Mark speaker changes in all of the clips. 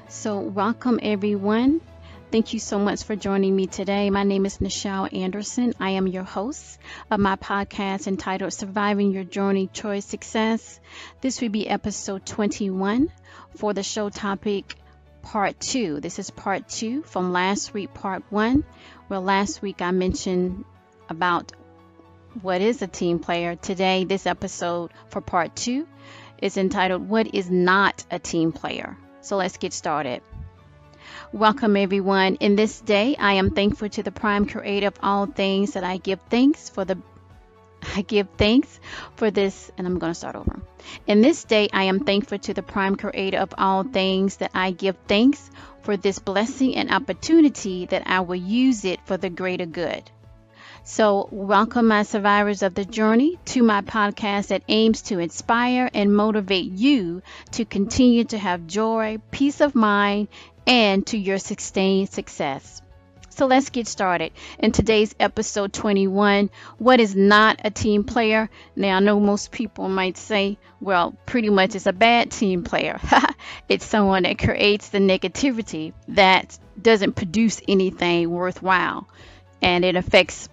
Speaker 1: So, welcome everyone. Thank you so much for joining me today. My name is Nichel Anderson. I am your host of my podcast entitled Surviving Your Journey Towards Success. This will be episode 21 for the show topic part 2. This is part 2 from last week, part 1, where last week I mentioned about what is a team player. Today, this episode for part 2 is entitled What is Not a Team Player. So let's get started. Welcome everyone. In this day, I am thankful to the prime creator of all things that I give thanks for this, and I'm going to start over. In this day, I am thankful to the prime creator of all things that I give thanks for this blessing and opportunity that I will use it for the greater good. So, welcome my survivors of the journey to my podcast that aims to inspire and motivate you to continue to have joy, peace of mind, and to your sustained success. So let's get started. In today's episode 21, what is not a team player? Now, I know most people might say, well, pretty much it's a bad team player. It's someone that creates the negativity that doesn't produce anything worthwhile, and it affects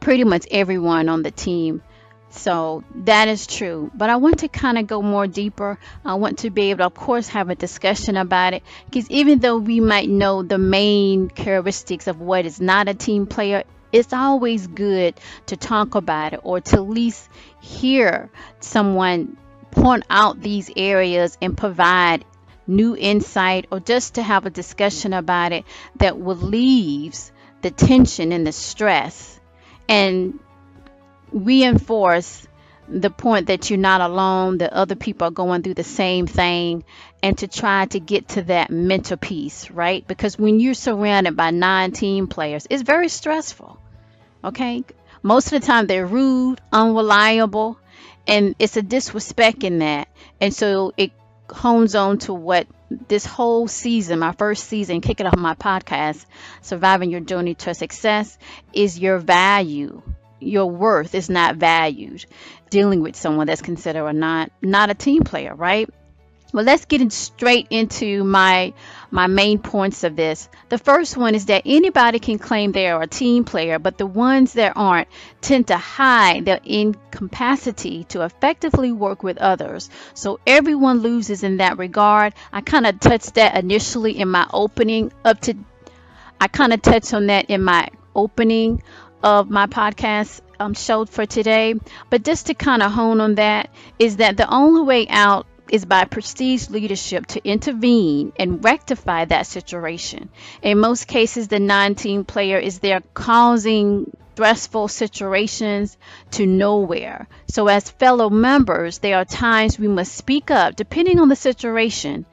Speaker 1: pretty much everyone on the team. So that is true. But I want to kind of go more deeper. I want to be able to, of course, have a discussion about it. Because even though we might know the main characteristics of what is not a team player, it's always good to talk about it, or to at least hear someone point out these areas and provide new insight, or just to have a discussion about it that will leave the tension and the stress and reinforce the point that you're not alone, that other people are going through the same thing, and to try to get to that mental peace, right? Because when you're surrounded by non-team players, it's very stressful, okay? Most of the time they're rude, unreliable, and it's a disrespect in that. And so it hones on to what this whole season, my first season, kicking off my podcast, Surviving Your Journey to Success, is your value. Your worth is not valued. Dealing with someone that's considered not a team player, right? Well, let's get straight into my main points of this. The first one is that anybody can claim they are a team player, but the ones that aren't tend to hide their incapacity to effectively work with others. So everyone loses in that regard. I kind of touched that initially in my opening of my podcast show for today. But just to kind of hone on that, is that the only way out is by prestige leadership to intervene and rectify that situation. In most cases, the non-team player is there causing stressful situations to nowhere. So as fellow members, there are times we must speak up depending on the situation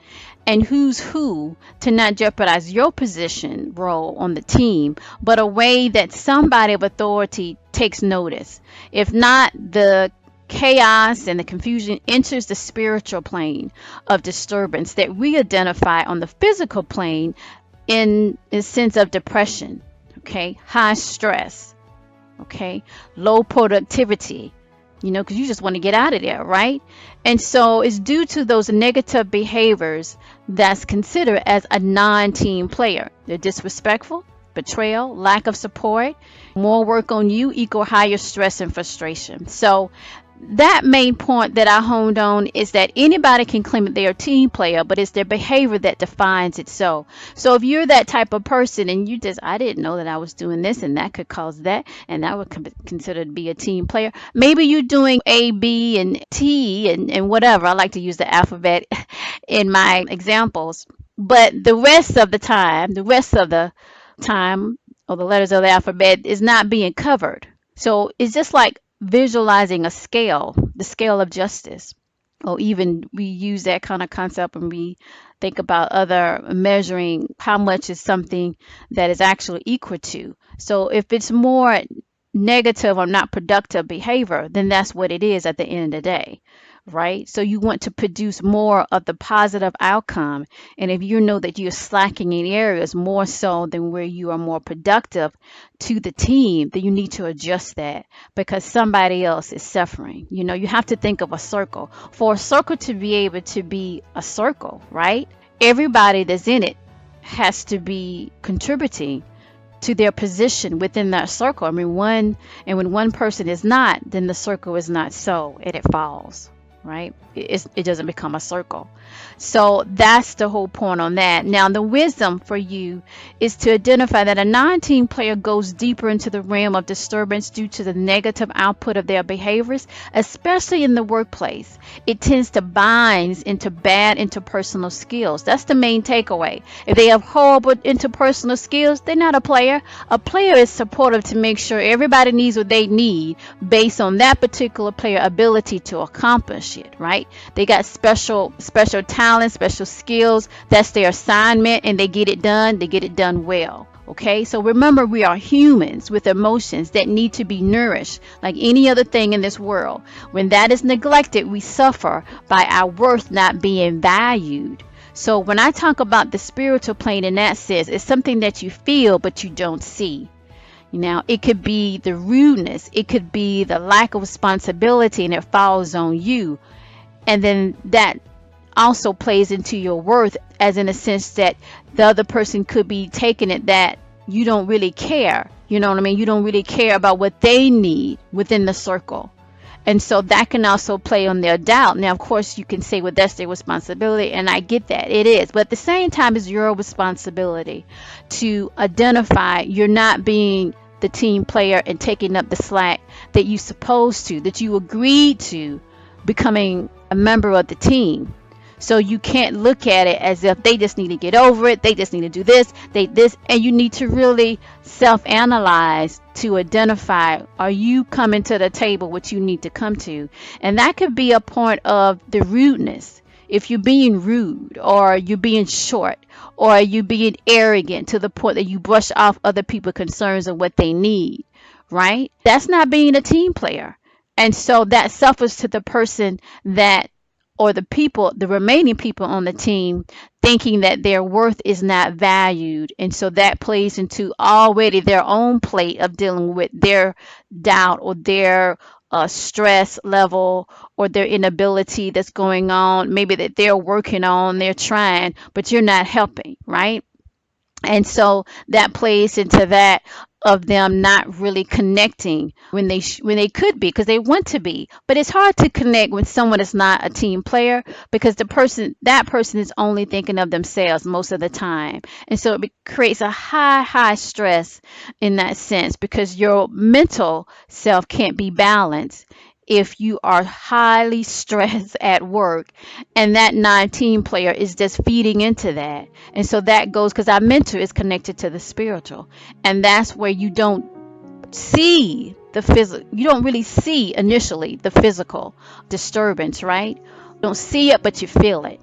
Speaker 1: and who's who, to not jeopardize your position role on the team, but a way that somebody of authority takes notice. If not, the chaos and the confusion enters the spiritual plane of disturbance that we identify on the physical plane in a sense of depression, okay, high stress, okay, low productivity, because you just want to get out of there, right? And so it's due to those negative behaviors that's considered as a non-team player. They're disrespectful, betrayal, lack of support, more work on you equal higher stress and frustration. So that main point that I honed on is that anybody can claim that they're a team player, but it's their behavior that defines it. So if you're that type of person and I didn't know that I was doing this and that could cause that, and that would consider to be a team player. Maybe you're doing A, B, and T and whatever. I like to use the alphabet in my examples. But the rest of the time, or the letters of the alphabet is not being covered. So it's just like visualizing a scale, the scale of justice, or even we use that kind of concept when we think about other measuring how much is something that is actually equal to. So if it's more negative or not productive behavior, then that's what it is at the end of the day, right? So you want to produce more of the positive outcome. And if you know that you're slacking in areas more so than where you are more productive to the team, then you need to adjust that because somebody else is suffering. You have to think of a circle. For a circle to be able to be a circle, right? everybody that's in it has to be contributing to their position within that circle. I mean, when one person is not, then the circle is not so, and it falls, right? It doesn't become a circle. So that's the whole point on that. Now, the wisdom for you is to identify that a non-team player goes deeper into the realm of disturbance due to the negative output of their behaviors, especially in the workplace. It tends to bind into bad interpersonal skills. That's the main takeaway. If they have horrible interpersonal skills, they're not a player. A player is supportive to make sure everybody needs what they need based on that particular player ability to accomplish it, right? They got special talent, special skills. That's their assignment, and they get it done. They get it done well. Okay, so remember, we are humans with emotions that need to be nourished like any other thing in this world. When that is neglected, we suffer by our worth not being valued. So when I talk about the spiritual plane in that sense, it's something that you feel but you don't see. Now, it could be the rudeness, it could be the lack of responsibility, and it falls on you. And then that also plays into your worth, as in a sense that the other person could be taking it that you don't really care. You know what I mean? You don't really care about what they need within the circle. And so that can also play on their doubt. Now, of course, you can say, well, that's their responsibility, and I get that. It is. But at the same time, it's your responsibility to identify you're not being the team player and taking up the slack that you're supposed to, that you agreed to becoming a member of the team. So you can't look at it as if they just need to get over it, they just need to do this, and you need to really self-analyze to identify, are you coming to the table what you need to come to? And that could be a point of the rudeness. If you're being rude, or you're being short, or you're being arrogant to the point that you brush off other people's concerns of what they need, right? That's not being a team player. And so that suffers to the person that, or the remaining people on the team, thinking that their worth is not valued. And so that plays into already their own plate of dealing with their doubt, or their stress level, or their inability that's going on, maybe that they're working on, they're trying, but you're not helping, right? And so that plays into that of them not really connecting when they could be, because they want to be. But it's hard to connect when someone is not a team player, because that person is only thinking of themselves most of the time. And so it creates a high stress in that sense, because your mental self can't be balanced if you are highly stressed at work, and that non-team player is just feeding into that. And so that goes, because our mental is connected to the spiritual, and that's where you don't see the physical, you don't really see initially the physical disturbance, right? You don't see it, but you feel it.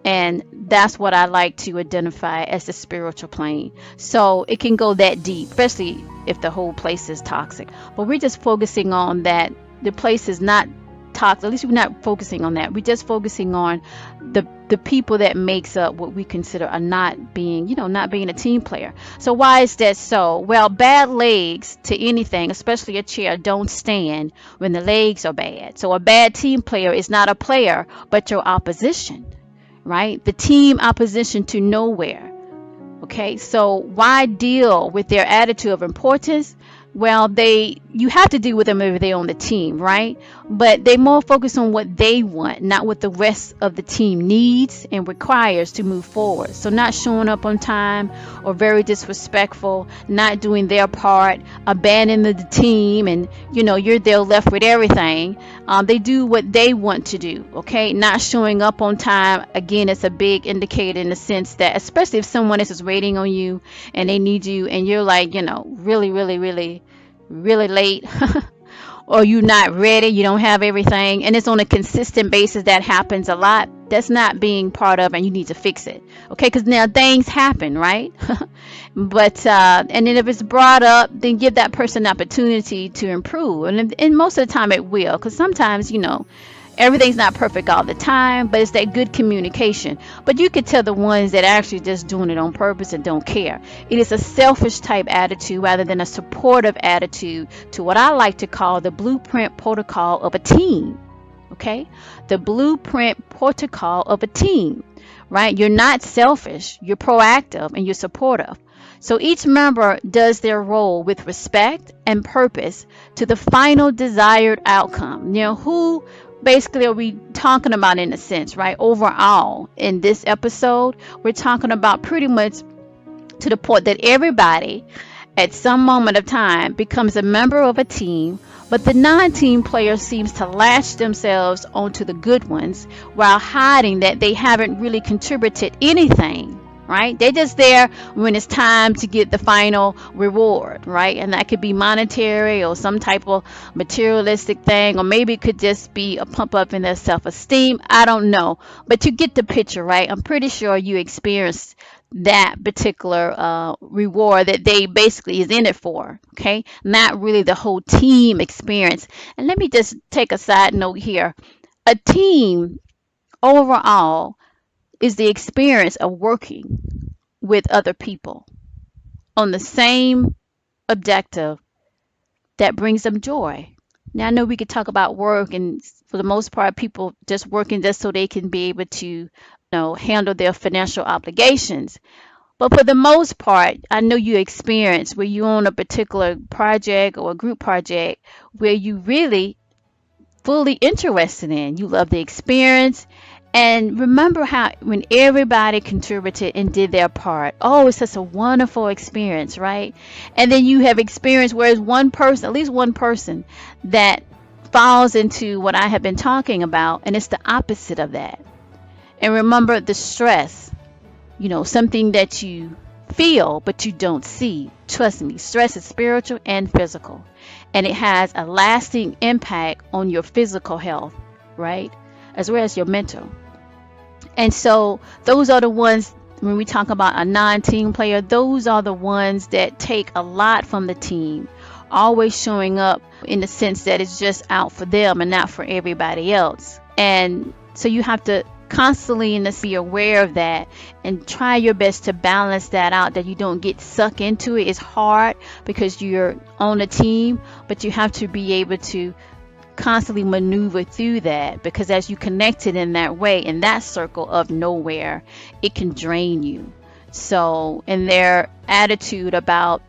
Speaker 1: And that's what I like to identify as the spiritual plane. So it can go that deep, especially if the whole place is toxic. But we're just focusing on that the place is not toxic. At least we're not focusing on that. We're just focusing on the people that makes up what we consider a not being a team player. So why is that so? Well, bad legs to anything, especially a chair, don't stand when the legs are bad. So a bad team player is not a player, but your opposition, right? The team opposition to nowhere. Okay, so why deal with their attitude of importance? Well, you have to deal with them if they're on the team, right? But they more focus on what they want, not what the rest of the team needs and requires to move forward. So not showing up on time, or very disrespectful, not doing their part, abandoning the team, and you're there left with everything. They do what they want to do, okay? Not showing up on time, again, it's a big indicator in the sense that, especially if someone else is waiting on you and they need you, and you're like, really late, or you're not ready, you don't have everything, and it's on a consistent basis. That happens a lot. That's not being part of, and you need to fix it, okay? Because now things happen, right? But and then if it's brought up, then give that person an opportunity to improve, and most of the time it will, because sometimes everything's not perfect all the time, but it's that good communication. But you could tell the ones that are actually just doing it on purpose and don't care. It is a selfish type attitude rather than a supportive attitude to what I like to call the blueprint protocol of a team. Okay, the blueprint protocol of a team, right? You're not selfish, you're proactive, and you're supportive. So each member does their role with respect and purpose to the final desired outcome. Who basically are we talking about in a sense, right? Overall, in this episode, we're talking about pretty much to the point that everybody at some moment of time becomes a member of a team, but the non-team player seems to latch themselves onto the good ones while hiding that they haven't really contributed anything, right? They're just there when it's time to get the final reward, right? And that could be monetary or some type of materialistic thing, or maybe it could just be a pump up in their self-esteem. I don't know, but you get the picture, right? I'm pretty sure you experienced that particular reward that they basically is in it for, okay? Not really the whole team experience. And let me just take a side note here. A team overall is the experience of working with other people on the same objective that brings them joy. Now, I know we could talk about work, and for the most part, people just working just so they can be able to, handle their financial obligations. But for the most part, I know you experience where you own a particular project or a group project where you really fully interested in. You love the experience. And remember how when everybody contributed and did their part, oh, it's such a wonderful experience, right? And then you have experience whereas one person, at least one person, that falls into what I have been talking about, and it's the opposite of that. And remember the stress, something that you feel but you don't see. Trust me, stress is spiritual and physical, and it has a lasting impact on your physical health, right? As well as your mental. And so those are the ones, when we talk about a non-team player, those are the ones that take a lot from the team, always showing up in the sense that it's just out for them and not for everybody else. And so you have to constantly be aware of that and try your best to balance that out, that you don't get sucked into it. It's hard because you're on a team, but you have to be able to constantly maneuver through that, because as you connected in that way, in that circle of nowhere, it can drain you. So in their attitude about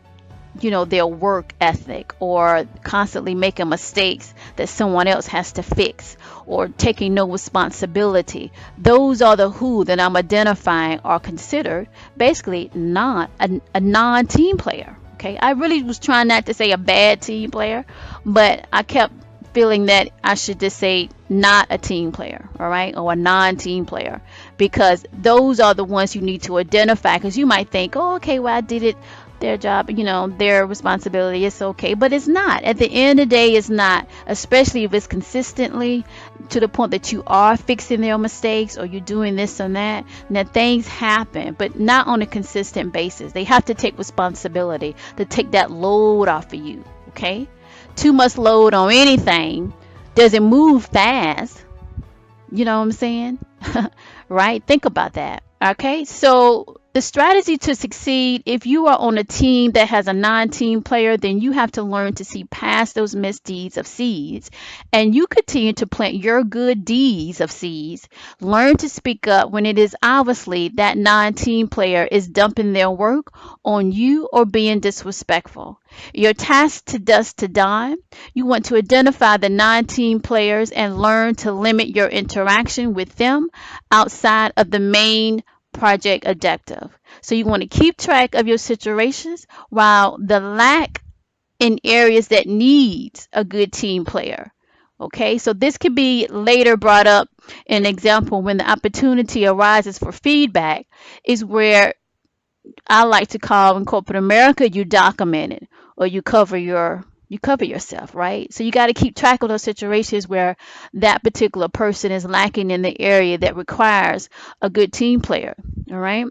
Speaker 1: their work ethic, or constantly making mistakes that someone else has to fix, or taking no responsibility, those are the who that I'm identifying are considered basically not a non-team player. Okay, I really was trying not to say a bad team player, but I kept feeling that I should just say not a team player, all right, or a non-team player, because those are the ones you need to identify. Because you might think, oh, okay, well, I did it, their job, their responsibility, it's okay, but it's not. At the end of the day, it's not, especially if it's consistently to the point that you are fixing their mistakes, or you're doing this and that. Now, things happen, but not on a consistent basis. They have to take responsibility to take that load off of you, okay? Too much load on anything doesn't move fast. You know what I'm saying? Right? Think about that. Okay, so the strategy to succeed, if you are on a team that has a non-team player, then you have to learn to see past those misdeeds of seeds, and you continue to plant your good deeds of seeds. Learn to speak up when it is obviously that non-team player is dumping their work on you or being disrespectful. Your task to dusk to dawn, you want to identify the non-team players and learn to limit your interaction with them outside of the main project objective. So you want to keep track of your situations while the lack in areas that needs a good team player. Okay, so this could be later brought up an example when the opportunity arises for feedback, is where I like to call in corporate America, you document it, or you cover yourself, right? So you got to keep track of those situations where that particular person is lacking in the area that requires a good team player. All right.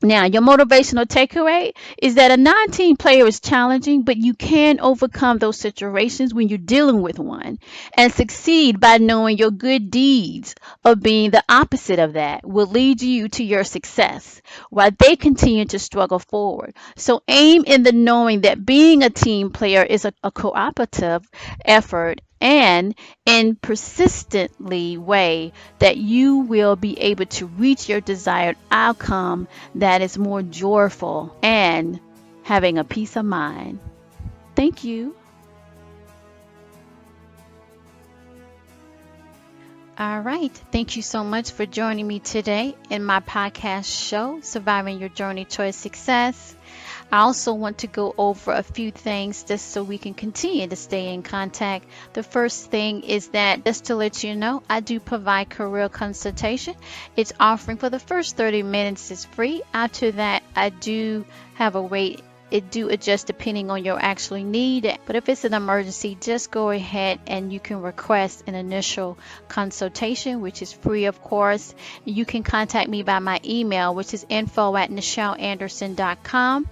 Speaker 1: Now, your motivational takeaway is that a non-team player is challenging, but you can overcome those situations when you're dealing with one, and succeed by knowing your good deeds of being the opposite of that will lead you to your success while they continue to struggle forward. So aim in the knowing that being a team player is a cooperative effort, and in persistently way that you will be able to reach your desired outcome that is more joyful and having a peace of mind. Thank you. All right. Thank you so much for joining me today in my podcast show, Surviving Your Journey Towards Success. I also want to go over a few things just so we can continue to stay in contact. The first thing is that, just to let you know, I do provide career consultation. It's offering for the first 30 minutes is free. After that, I do have a wait. It do adjust depending on your actual need. But if it's an emergency, just go ahead and you can request an initial consultation, which is free, of course. You can contact me by my email, which is info@nichelanderson.com.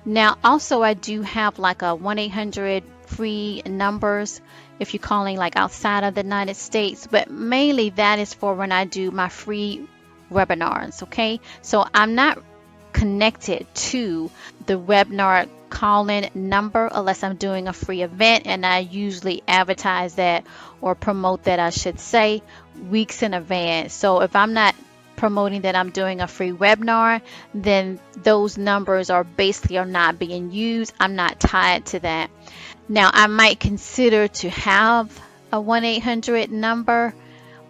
Speaker 1: Now, also, I do have like a 1-800 free numbers if you're calling like outside of the United States, but mainly that is for when I do my free webinars, okay? So I'm not connected to the webinar call-in number unless I'm doing a free event, and I usually advertise that or promote that, I should say, weeks in advance. So if I'm not promoting that I'm doing a free webinar, then those numbers are not being used. I'm not tied to that. Now, I might consider to have a 1-800 number,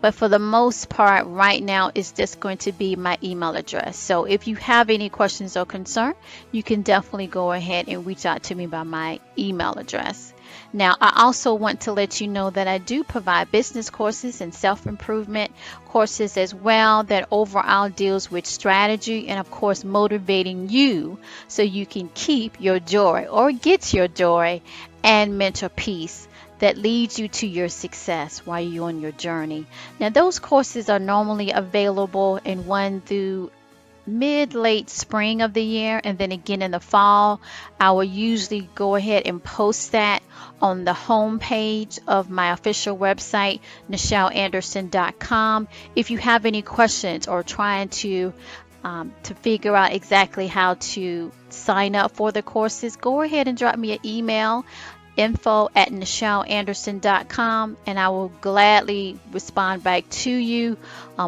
Speaker 1: but for the most part right now it's just going to be my email address. So if you have any questions or concern, you can definitely go ahead and reach out to me by my email address. Now, I also want to let you know that I do provide business courses and self-improvement courses as well that overall deals with strategy and, of course, motivating you so you can keep your joy or get your joy and mental peace that leads you to your success while you're on your journey. Now, those courses are normally available in 1 through mid-late spring of the year, and then again in the fall. I will usually go ahead and post that on the home page of my official website, nichelanderson.com. If you have any questions or trying to figure out exactly how to sign up for the courses, go ahead and drop me an email, info@nichelanderson.com, and I will gladly respond back to you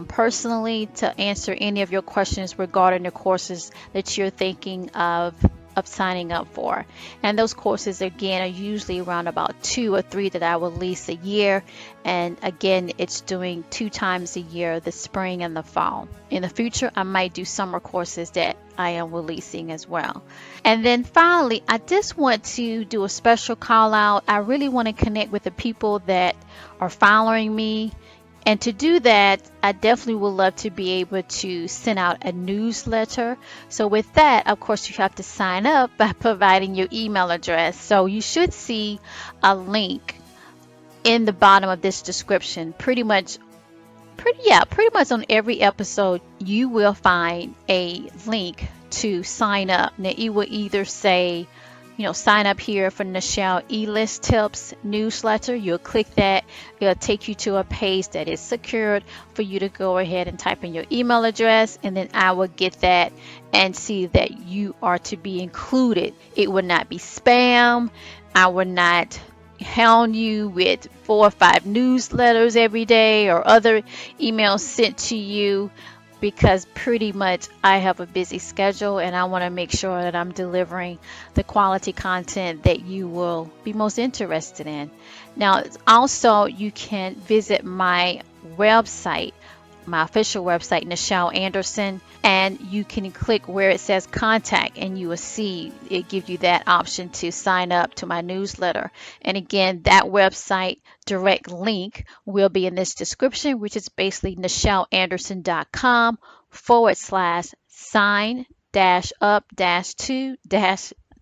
Speaker 1: personally to answer any of your questions regarding the courses that you're thinking of signing up for. And those courses again are usually around about 2 or 3 that I will release a year, and again it's doing 2 times a year, the spring and the fall. In the future I might do summer courses that I am releasing as well. And then finally, I just want to do a special call out. I really want to connect with the people that are following me. And to do that, I definitely would love to be able to send out a newsletter. So with that, of course, you have to sign up by providing your email address. So you should see a link in the bottom of this description. Pretty much on every episode, you will find a link to sign up. Now, it will either say, sign up here for Nichel E-List Tips newsletter. You'll click that. It'll take you to a page that is secured for you to go ahead and type in your email address, and then I will get that and see that you are to be included. It will not be spam. I will not hound you with 4 or 5 newsletters every day or other emails sent to you, because pretty much I have a busy schedule and I want to make sure that I'm delivering the quality content that you will be most interested in. Now, also you can visit my website, my official website, Nichel Anderson, and you can click where it says contact, and you will see it gives you that option to sign up to my newsletter. And again, that website direct link will be in this description, which is basically nichelanderson.com/sign up to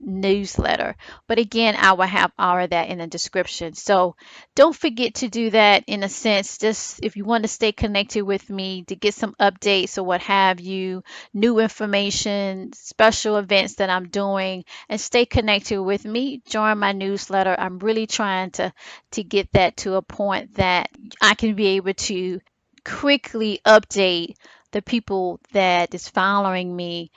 Speaker 1: newsletter. But again, I will have all of that in the description. So don't forget to do that. In a sense, just if you want to stay connected with me to get some updates or what have you, new information, special events that I'm doing, and stay connected with me, join my newsletter. I'm really trying to get that to a point that I can be able to quickly update the people that is following me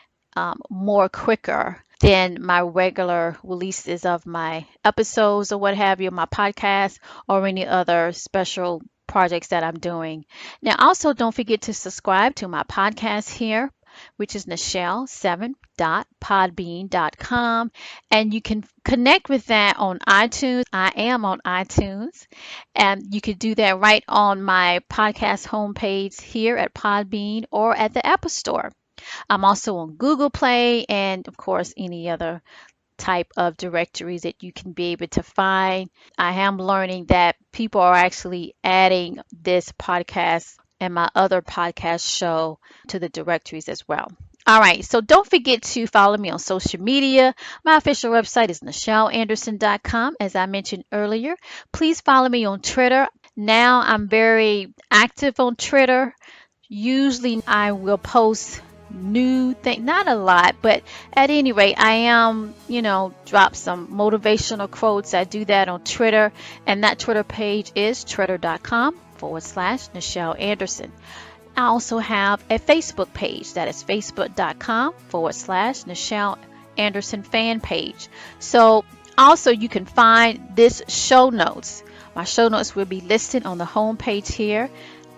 Speaker 1: more quicker than my regular releases of my episodes or what have you, my podcast or any other special projects that I'm doing. Now, also don't forget to subscribe to my podcast here, which is Nichel7.podbean.com. And you can connect with that on iTunes. I am on iTunes. And you can do that right on my podcast homepage here at Podbean or at the Apple Store. I'm also on Google Play and, of course, any other type of directories that you can be able to find. I am learning that people are actually adding this podcast and my other podcast show to the directories as well. All right, so don't forget to follow me on social media. My official website is nichelanderson.com, as I mentioned earlier. Please follow me on Twitter. Now I'm very active on Twitter. Usually I will post new thing, not a lot, but at any rate, I am, drop some motivational quotes. I do that on Twitter, and that Twitter page is twitter.com/Nichel Anderson. I also have a Facebook page that is facebook.com/Nichel Anderson fan page. So also you can find this show notes. My show notes will be listed on the home page here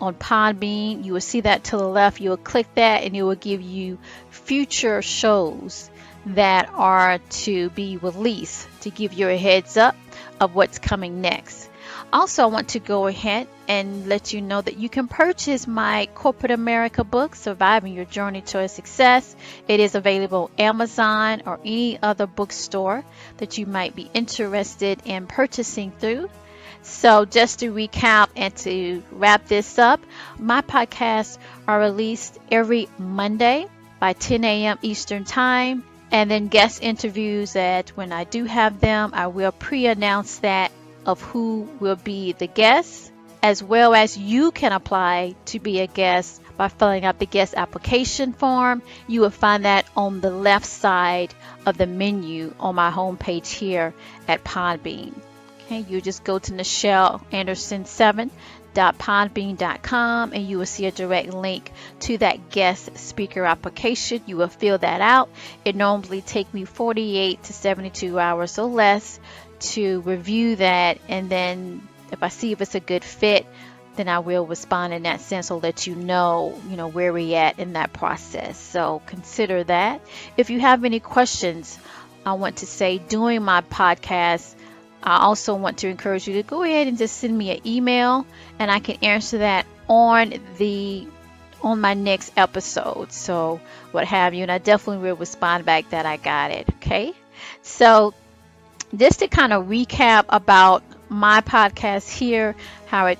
Speaker 1: on Podbean. You will see that to the left. You will click that and it will give you future shows that are to be released to give you a heads up of what's coming next. Also, I want to go ahead and let you know that you can purchase my Corporate America book, Surviving Your Journey to Success. It is available on Amazon or any other bookstore that you might be interested in purchasing through. So just to recap and to wrap this up, my podcasts are released every Monday by 10 a.m. Eastern Time. And then guest interviews that when I do have them, I will pre-announce that of who will be the guests, as well as you can apply to be a guest by filling out the guest application form. You will find that on the left side of the menu on my homepage here at Podbean. Okay, you just go to nichelanderson7.podbean.com and you will see a direct link to that guest speaker application. You will fill that out. It normally takes me 48 to 72 hours or less to review that, and then if I see if it's a good fit, then I will respond in that sense. I'll let you know where we're at in that process. So consider that. If you have any questions, I want to say during my podcast, I also want to encourage you to go ahead and just send me an email, and I can answer that on my next episode. So what have you, and I definitely will respond back that I got it. Okay. So just to kind of recap about my podcast here, how it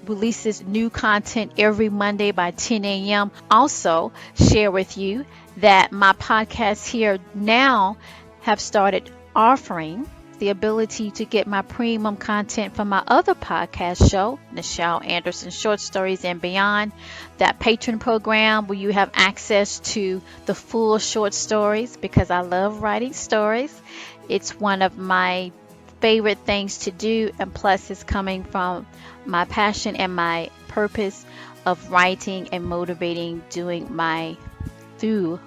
Speaker 1: releases new content every Monday by 10 a.m. Also share with you that my podcasts here now have started offering the ability to get my premium content from my other podcast show, Nichel Anderson Short Stories and Beyond, that patron program where you have access to the full short stories, because I love writing stories. It's one of my favorite things to do, and plus it's coming from my passion and my purpose of writing and motivating through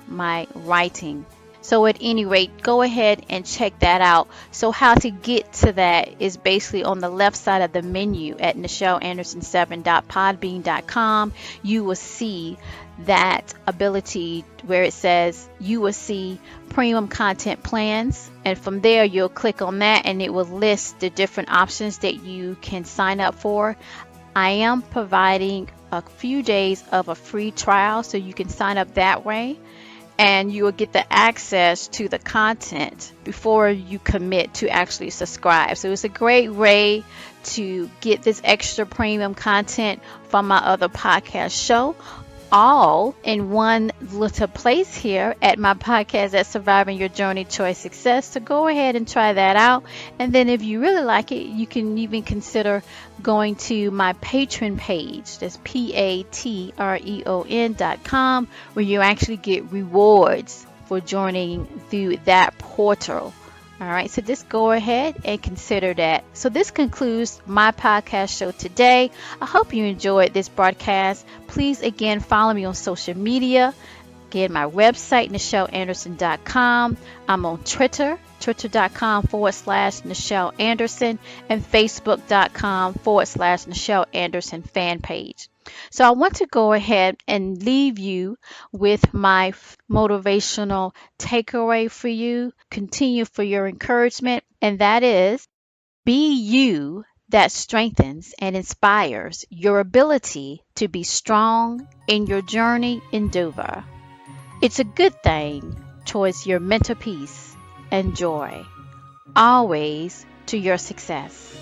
Speaker 1: my writing. So at any rate, go ahead and check that out. So how to get to that is basically on the left side of the menu at nichelanderson7.podbean.com. You will see that ability where it says you will see premium content plans, and from there you'll click on that and it will list the different options that you can sign up for. I am providing a few days of a free trial, so you can sign up that way, and you will get the access to the content before you commit to actually subscribe. So it's a great way to get this extra premium content from my other podcast show, all in one little place here at my podcast at Surviving Your Journey Towards Success. So go ahead and try that out. And then if you really like it, you can even consider going to my Patreon page. That's patreon.com, where you actually get rewards for joining through that portal. All right, so just go ahead and consider that. So this concludes my podcast show today. I hope you enjoyed this broadcast. Please, again, follow me on social media Again, my website, NichelleAnderson.com. I'm on Twitter, twitter.com/Nichel Anderson, and Facebook.com/Nichel Anderson fan page. So I want to go ahead and leave you with my motivational takeaway for you. Continue for your encouragement, and that is be you that strengthens and inspires your ability to be strong in your journey endeavor. It's a good thing towards your mental peace and joy, always to your success.